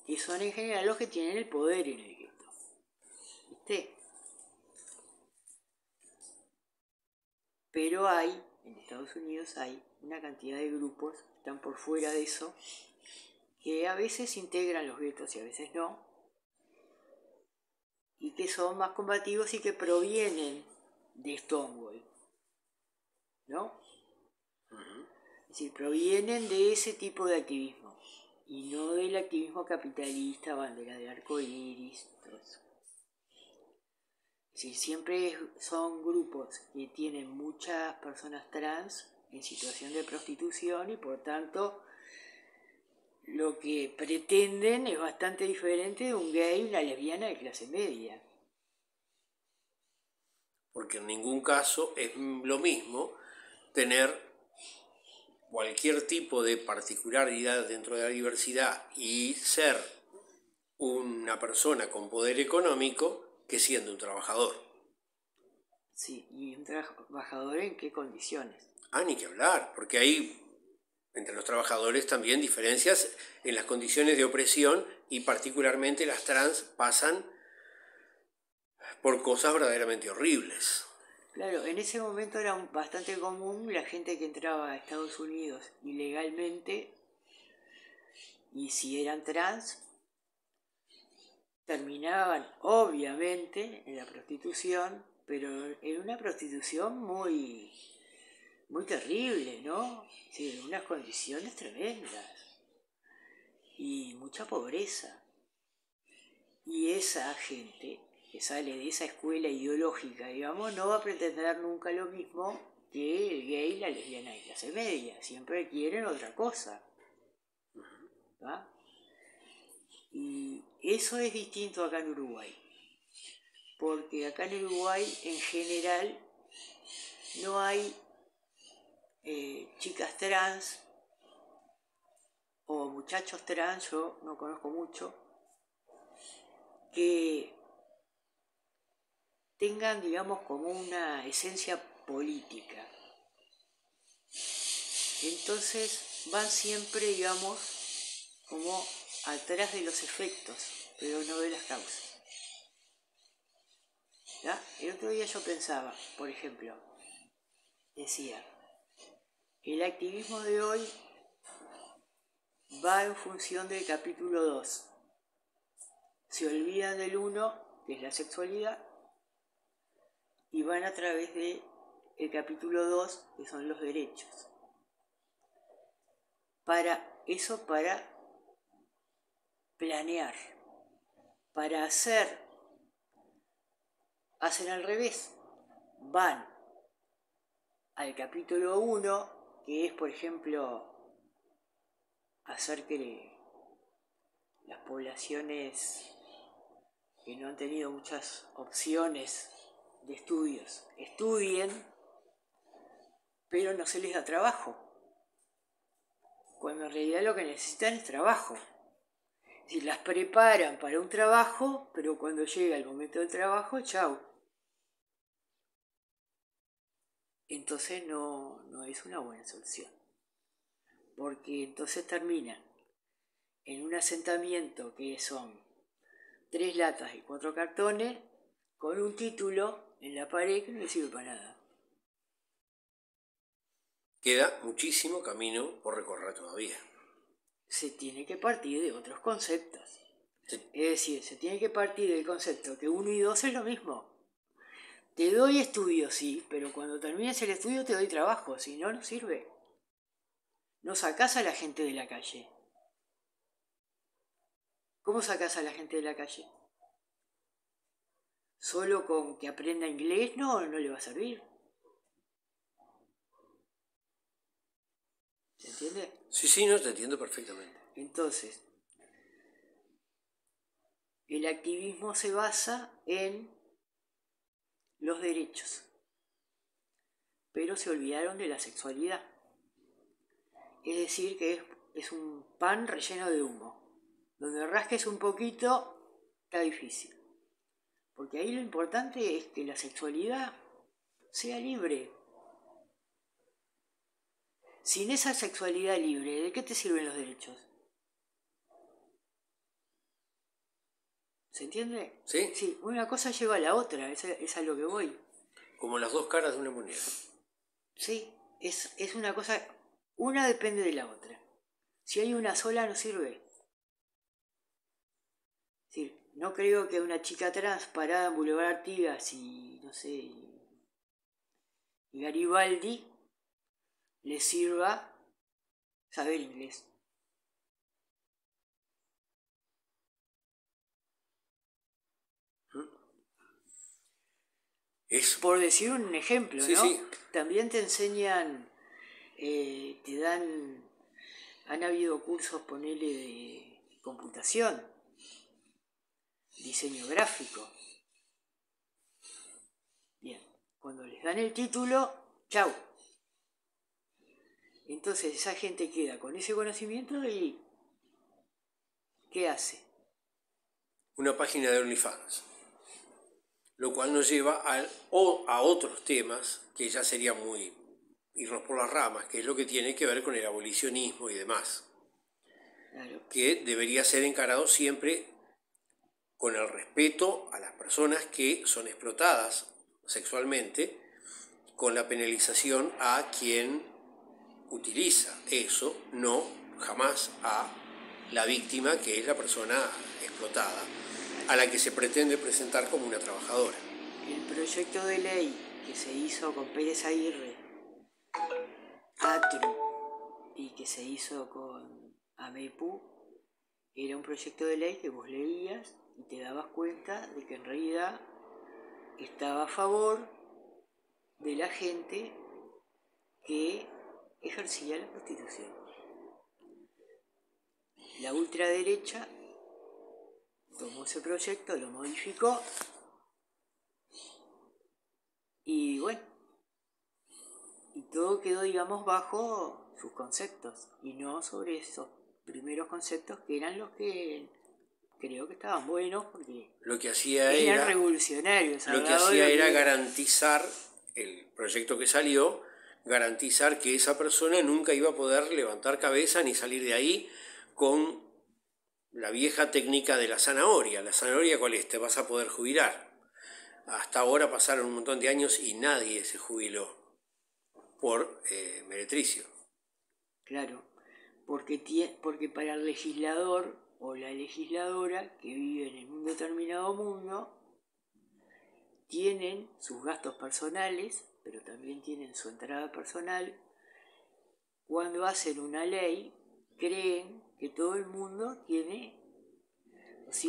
A: que son en general los que tienen el poder en el gueto. ¿Viste? Pero en Estados Unidos hay una cantidad de grupos que están por fuera de eso, que a veces integran los guetos y a veces no, y que son más combativos y que provienen de Stonewall, ¿no? Es decir, provienen de ese tipo de activismo, y no del activismo capitalista, bandera de arco iris, todo eso. Es decir, siempre son grupos que tienen muchas personas trans en situación de prostitución y por tanto lo que pretenden es bastante diferente de un gay y una lesbiana de clase media.
B: Porque en ningún caso es lo mismo tener cualquier tipo de particularidad dentro de la diversidad y ser una persona con poder económico que siendo un trabajador.
A: Sí, ¿y un trabajador en qué condiciones?
B: Ni que hablar, porque hay entre los trabajadores también diferencias en las condiciones de opresión y particularmente las trans pasan por cosas verdaderamente horribles.
A: Claro, en ese momento era bastante común la gente que entraba a Estados Unidos ilegalmente, y si eran trans, terminaban obviamente en la prostitución, pero en una prostitución muy, muy terrible, ¿no? Sí, en unas condiciones tremendas y mucha pobreza. Y esa gente que sale de esa escuela ideológica, digamos, no va a pretender nunca lo mismo que el gay, la lesbiana y clase media. Siempre quieren otra cosa. ¿Va? Y eso es distinto acá en Uruguay. Porque acá en Uruguay, en general, no hay chicas trans o muchachos trans, yo no conozco mucho, que tengan, digamos, como una esencia política. Entonces van siempre, digamos, como atrás de los efectos, pero no de las causas. ¿Ya? El otro día yo pensaba, por ejemplo, decía, el activismo de hoy va en función del capítulo 2. Se olvidan del 1, que es la sexualidad, y van a través del capítulo 2, que son los derechos. Para planear, para hacen al revés, van al capítulo 1, que es, por ejemplo, hacer que las poblaciones que no han tenido muchas opciones de estudios estudien, pero no se les da trabajo, cuando en realidad lo que necesitan es trabajo. Es decir, las preparan para un trabajo, pero cuando llega el momento del trabajo, chau. Entonces no es una buena solución, porque entonces terminan en un asentamiento que son 3 latas y 4 cartones, con un título en la pared que no le sirve para nada.
B: Queda muchísimo camino por recorrer todavía.
A: Se tiene que partir de otros conceptos.
B: Sí.
A: Es decir, se tiene que partir del concepto que 1 y 2 es lo mismo. Te doy estudio, sí, pero cuando termines el estudio te doy trabajo, si no, no sirve. No sacás a la gente de la calle. ¿Cómo sacás a la gente de la calle? Solo con que aprenda inglés no le va a servir. ¿Se entiende?
B: Sí, no, te entiendo perfectamente.
A: Entonces, el activismo se basa en los derechos, pero se olvidaron de la sexualidad. Es decir, que es un pan relleno de humo. Donde rasques un poquito, está difícil. Porque ahí lo importante es que la sexualidad sea libre. Sin esa sexualidad libre, ¿de qué te sirven los derechos? ¿Se entiende?
B: Sí.
A: Sí, una cosa lleva a la otra, es a lo que voy.
B: Como las dos caras de una moneda.
A: Sí, es una cosa, una depende de la otra. Si hay una sola no sirve. Es decir, no creo que una chica trans parada en Boulevard Artigas y, no sé, y Garibaldi le sirva saber inglés.
B: Eso.
A: Por decir un ejemplo,
B: Sí,
A: ¿no?
B: sí.
A: También te enseñan, te dan, han habido cursos, ponele, de computación, diseño gráfico. Bien, cuando les dan el título, chau. Entonces esa gente queda con ese conocimiento y ¿qué hace?
B: Una página de OnlyFans. Lo cual nos lleva a otros temas que ya serían muy irnos por las ramas, que es lo que tiene que ver con el abolicionismo y demás.
A: Claro.
B: Que debería ser encarado siempre con el respeto a las personas que son explotadas sexualmente, con la penalización a quien utiliza eso, no jamás a la víctima, que es la persona explotada. a la que se pretende presentar como una trabajadora.
A: El proyecto de ley que se hizo con Pérez Aguirre, Atru, y que se hizo con AMEPU, era un proyecto de ley que vos leías y te dabas cuenta de que en realidad estaba a favor de la gente que ejercía la prostitución. La ultraderecha tomó ese proyecto, lo modificó y bueno, y todo quedó, digamos, bajo sus conceptos y no sobre esos primeros conceptos que eran los que creo que estaban buenos porque
B: Lo que hacía
A: eran revolucionarios.
B: Lo que hacía era garantizar, el proyecto que salió, garantizar que esa persona nunca iba a poder levantar cabeza ni salir de ahí con la vieja técnica de la zanahoria. ¿La zanahoria cuál es? Te vas a poder jubilar. Hasta ahora pasaron un montón de años y nadie se jubiló por meretricio.
A: Claro, porque para el legislador o la legisladora que vive en un determinado mundo tienen sus gastos personales, pero también tienen su entrada personal. Cuando hacen una ley, creen que todo el mundo tiene,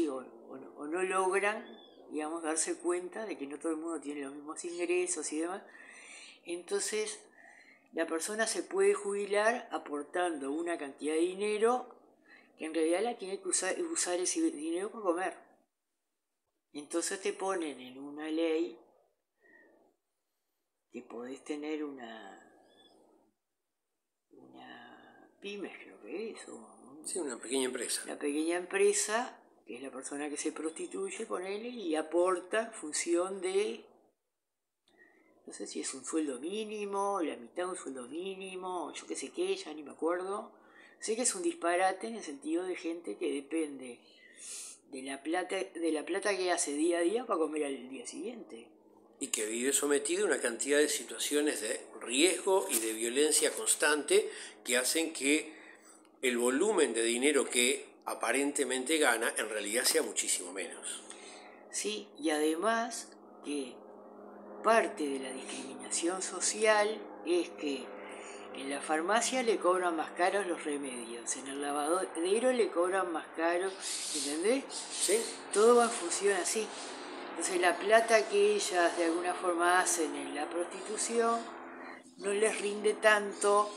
A: o no logran, digamos, darse cuenta de que no todo el mundo tiene los mismos ingresos y demás. Entonces, la persona se puede jubilar aportando una cantidad de dinero que en realidad la tiene que usar ese dinero para comer. Entonces te ponen en una ley que podés tener una pyme, creo que es,
B: sí, una pequeña empresa.
A: La pequeña empresa, que es la persona que se prostituye, ponele, y aporta función de, no sé si es un sueldo mínimo, la mitad de un sueldo mínimo, yo qué sé qué, ya ni me acuerdo. Sé que es un disparate en el sentido de gente que depende de la plata que hace día a día para comer al día siguiente.
B: Y que vive sometido a una cantidad de situaciones de riesgo y de violencia constante que hacen que el volumen de dinero que aparentemente gana en realidad sea muchísimo menos.
A: Sí, y además que parte de la discriminación social es que en la farmacia le cobran más caros los remedios, en el lavadero le cobran más caros, ¿entendés?
B: Sí.
A: Todo va en función así. Entonces la plata que ellas de alguna forma hacen en la prostitución no les rinde tanto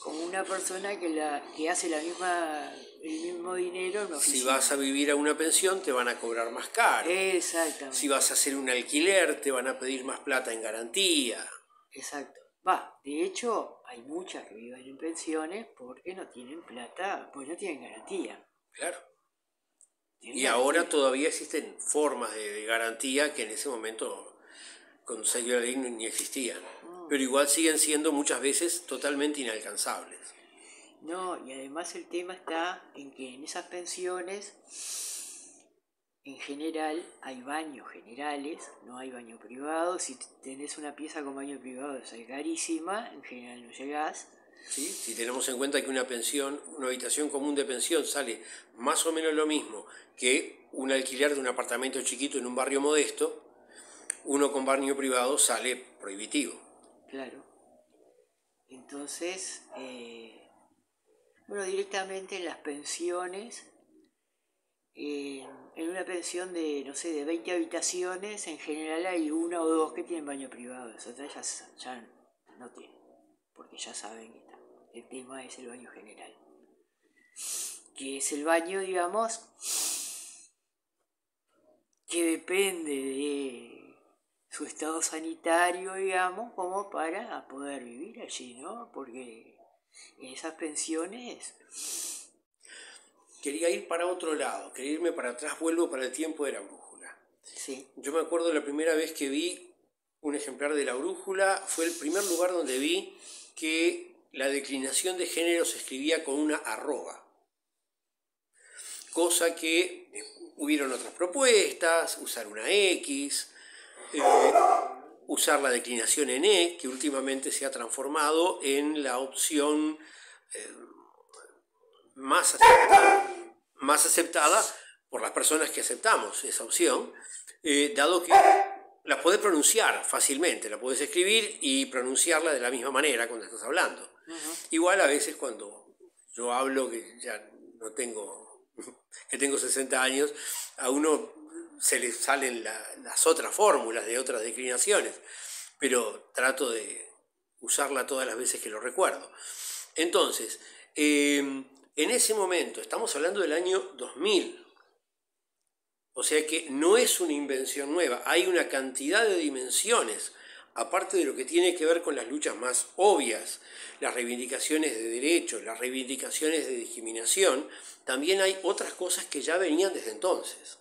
A: como una persona que hace el mismo dinero en una oficina.
B: Si vas a vivir a una pensión te van a cobrar más caro.
A: Exactamente.
B: Si vas a hacer un alquiler te van a pedir más plata en garantía.
A: Exacto. De hecho, hay muchas que viven en pensiones porque no tienen plata, porque no tienen garantía.
B: Claro. Y ahora todavía existen formas de garantía que en ese momento, cuando salió la ley, ni existían. Pero igual siguen siendo muchas veces totalmente inalcanzables.
A: No, y además el tema está en que en esas pensiones, en general, hay baños generales, no hay baño privado. Si tenés una pieza con baño privado es carísima, en general no llegás.
B: ¿Sí? Si tenemos en cuenta que una habitación común de pensión sale más o menos lo mismo que un alquiler de un apartamento chiquito en un barrio modesto, uno con baño privado sale prohibitivo.
A: Claro. Entonces, directamente en las pensiones, en una pensión de, no sé, de 20 habitaciones, en general hay una o dos que tienen baño privado, las otras ya no tienen, porque ya saben que el tema es el baño general, que es el baño, digamos, que depende de su estado sanitario, digamos, como para poder vivir allí, ¿no? Porque en esas pensiones...
B: Quería ir para otro lado, quería irme para atrás, vuelvo para el tiempo de la brújula.
A: Sí.
B: Yo me acuerdo la primera vez que vi un ejemplar de la brújula, fue el primer lugar donde vi que la declinación de género se escribía con una arroba. Cosa que hubieron otras propuestas, usar una X, usar la declinación en E, que últimamente se ha transformado en la opción más aceptada por las personas que aceptamos esa opción, dado que la podés pronunciar fácilmente, la podés escribir y pronunciarla de la misma manera cuando estás hablando. Igual a veces cuando yo hablo, que ya no tengo, que tengo 60 años, a uno se le salen las otras fórmulas de otras declinaciones, pero trato de usarla todas las veces que lo recuerdo. Entonces, en ese momento, estamos hablando del año 2000, o sea que no es una invención nueva, hay una cantidad de dimensiones, aparte de lo que tiene que ver con las luchas más obvias, las reivindicaciones de derechos, las reivindicaciones de discriminación, también hay otras cosas que ya venían desde entonces.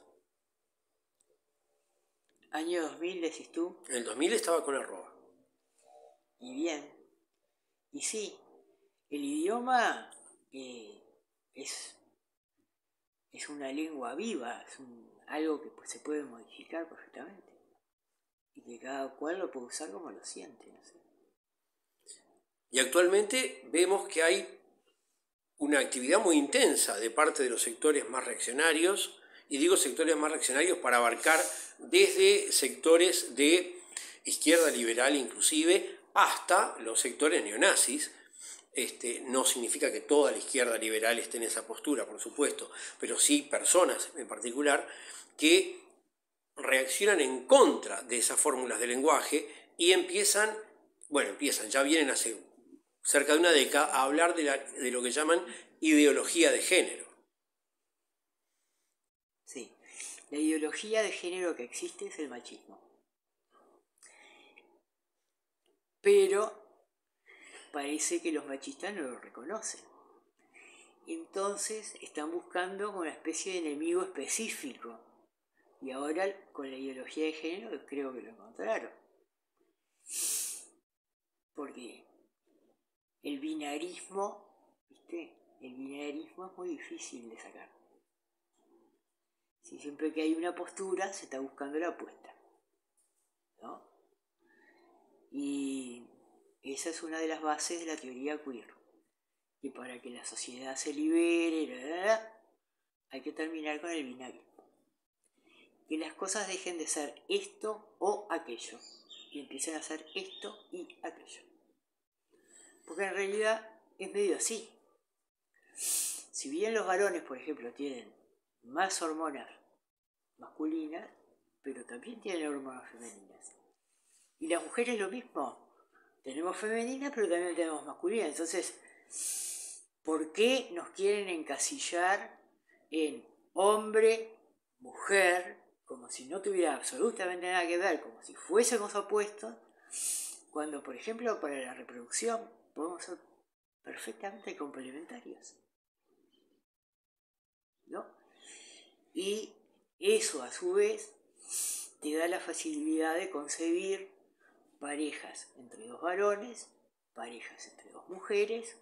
A: ¿Año 2000 decís tú?
B: En el 2000 estaba con arroba.
A: Y bien. Y sí, el idioma es una lengua viva, es algo que se puede modificar perfectamente. Y que cada cual lo puede usar como lo siente, no sé.
B: Y actualmente vemos que hay una actividad muy intensa de parte de los sectores más reaccionarios, y digo sectores más reaccionarios para abarcar desde sectores de izquierda liberal inclusive hasta los sectores neonazis. No significa que toda la izquierda liberal esté en esa postura, por supuesto, pero sí personas en particular que reaccionan en contra de esas fórmulas de lenguaje y ya vienen hace cerca de una década a hablar de lo que llaman ideología de género.
A: Sí, la ideología de género que existe es el machismo. Pero parece que los machistas no lo reconocen. Entonces están buscando una especie de enemigo específico. Y ahora con la ideología de género creo que lo encontraron. Porque el binarismo, ¿viste? El binarismo es muy difícil de sacar. Si siempre que hay una postura se está buscando la opuesta, ¿no? Y esa es una de las bases de la teoría queer. Que para que la sociedad se libere, hay que terminar con el binarismo. Que las cosas dejen de ser esto o aquello. Y empiecen a ser esto y aquello. Porque en realidad es medio así. Si bien los varones, por ejemplo, tienen más hormonas masculinas, pero también tienen hormonas femeninas. Y las mujeres lo mismo. Tenemos femeninas, pero también tenemos masculinas. Entonces, ¿por qué nos quieren encasillar en hombre, mujer, como si no tuviera absolutamente nada que ver, como si fuésemos opuestos, cuando, por ejemplo, para la reproducción podemos ser perfectamente complementarios? ¿No? Y eso, a su vez, te da la facilidad de concebir parejas entre dos varones, parejas entre dos mujeres,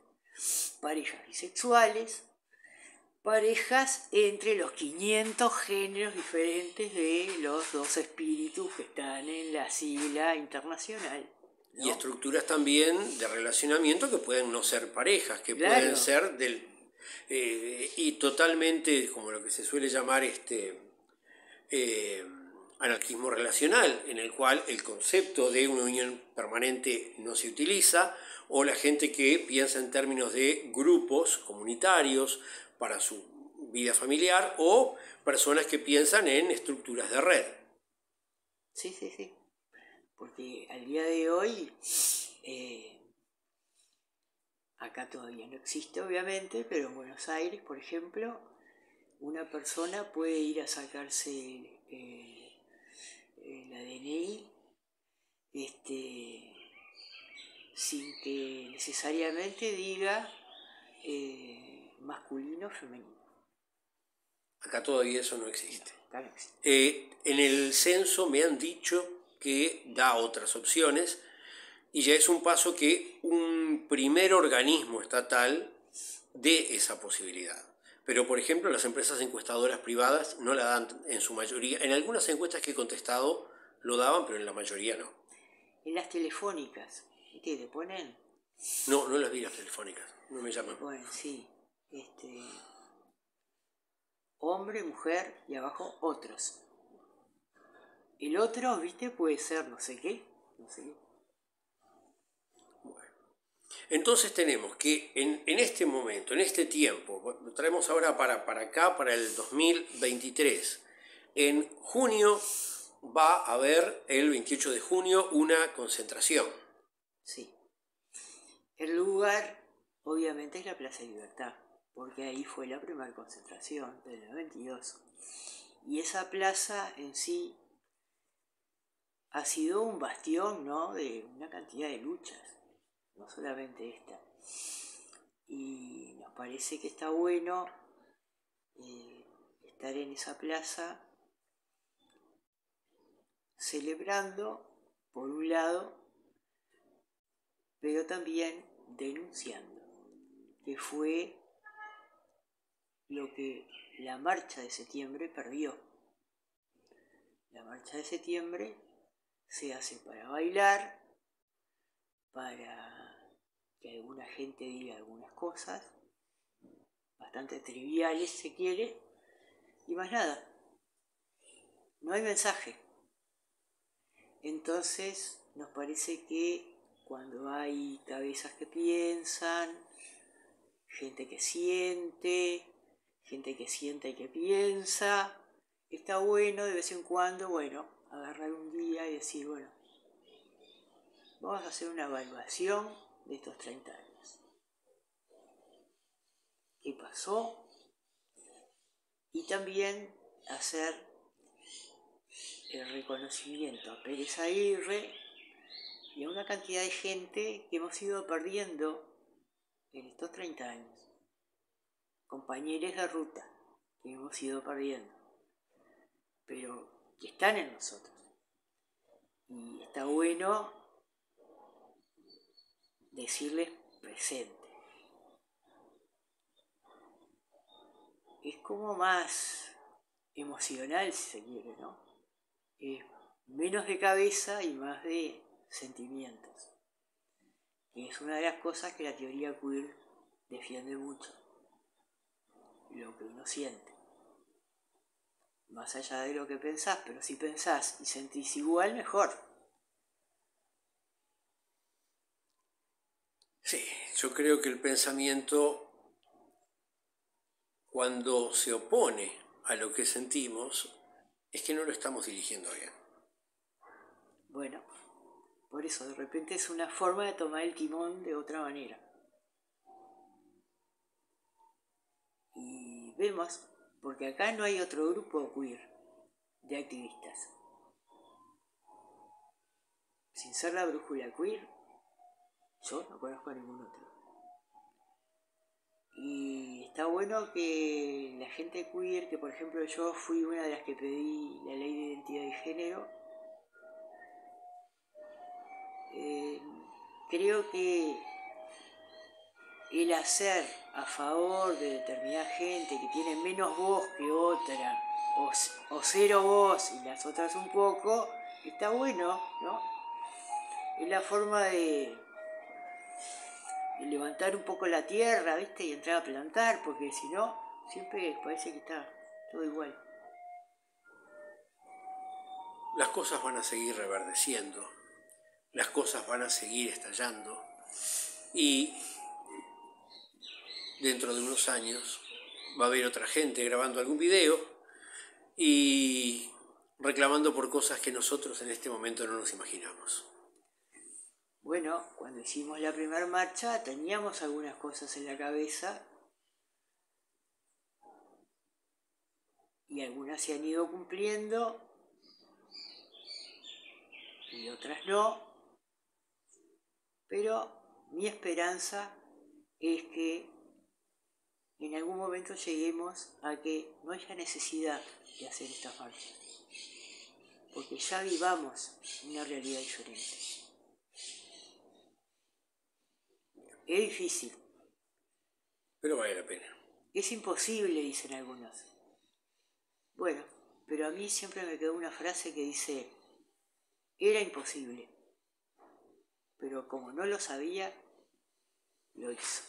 A: parejas bisexuales, parejas entre los 500 géneros diferentes de los dos espíritus que están en la sigla internacional, ¿no?
B: Y estructuras también de relacionamiento que pueden no ser parejas, que claro, pueden ser y totalmente, como lo que se suele llamar anarquismo relacional, en el cual el concepto de una unión permanente no se utiliza, o la gente que piensa en términos de grupos comunitarios para su vida familiar, o personas que piensan en estructuras de red.
A: Sí. Porque al día de hoy, acá todavía no existe obviamente, pero en Buenos Aires, por ejemplo, una persona puede ir a sacarse la DNI sin que necesariamente diga masculino o femenino.
B: Acá todavía eso no existe.
A: No, acá no existe.
B: En el censo me han dicho que da otras opciones y ya es un paso que un primer organismo estatal dé esa posibilidad. Pero, por ejemplo, las empresas encuestadoras privadas no la dan en su mayoría. En algunas encuestas que he contestado lo daban, pero en la mayoría no.
A: En las telefónicas, ¿viste? ¿Te ponen?
B: No las vi las telefónicas, no me llaman.
A: Bueno, sí. hombre, mujer y abajo otros. El otro, viste, puede ser no sé qué, no sé qué.
B: Bueno. Entonces tenemos que en este momento, en este tiempo, lo traemos ahora para acá, para el 2023. En junio va a haber, el 28 de junio, una concentración.
A: Sí. El lugar, obviamente, es la Plaza Libertad, porque ahí fue la primera concentración del 92. Y esa plaza en sí ha sido un bastión, ¿no?, de una cantidad de luchas, no solamente esta. Y nos parece que está bueno estar en esa plaza celebrando, por un lado, pero también denunciando, que fue lo que la marcha de septiembre perdió. La marcha de septiembre se hace para bailar, para que alguna gente diga algunas cosas, bastante triviales si se quiere, y más nada. No hay mensaje. Entonces nos parece que cuando hay cabezas que piensan, gente que siente y que piensa, está bueno de vez en cuando, bueno, agarrar un día y decir, bueno, vamos a hacer una evaluación de estos 30 años. ¿Qué pasó? Y también hacer el reconocimiento a Pérez Aguirre y a una cantidad de gente que hemos ido perdiendo en estos 30 años. Compañeros de ruta que hemos ido perdiendo, pero que están en nosotros. Y está bueno decirles presente. Es como más emocional, si se quiere, ¿no? Es menos de cabeza y más de sentimientos, que es una de las cosas que la teoría queer defiende mucho, lo que uno siente. Más allá de lo que pensás, pero si pensás y sentís igual, mejor.
B: Sí, yo creo que el pensamiento, cuando se opone a lo que sentimos, es que no lo estamos dirigiendo bien.
A: Bueno, por eso de repente es una forma de tomar el timón de otra manera. Y vemos, porque acá no hay otro grupo queer de activistas. Sin ser la brújula queer, yo no conozco a ningún otro. Y está bueno que la gente queer, que por ejemplo yo fui una de las que pedí la ley de identidad de género, creo que el hacer a favor de determinada gente que tiene menos voz que otra, o cero voz y las otras un poco, está bueno, ¿no? Es la forma de levantar un poco la tierra, ¿viste? Y entrar a plantar, porque si no, siempre parece que está todo igual.
B: Las cosas van a seguir reverdeciendo, las cosas van a seguir estallando y dentro de unos años va a haber otra gente grabando algún video y reclamando por cosas que nosotros en este momento no nos imaginamos.
A: Bueno, cuando hicimos la primera marcha teníamos algunas cosas en la cabeza y algunas se han ido cumpliendo y otras no, pero mi esperanza es que en algún momento lleguemos a que no haya necesidad de hacer estas marchas, porque ya vivamos una realidad diferente. Es difícil.
B: Pero vale la pena.
A: Es imposible, dicen algunos. Bueno, pero a mí siempre me quedó una frase que dice, era imposible, pero como no lo sabía, lo hizo.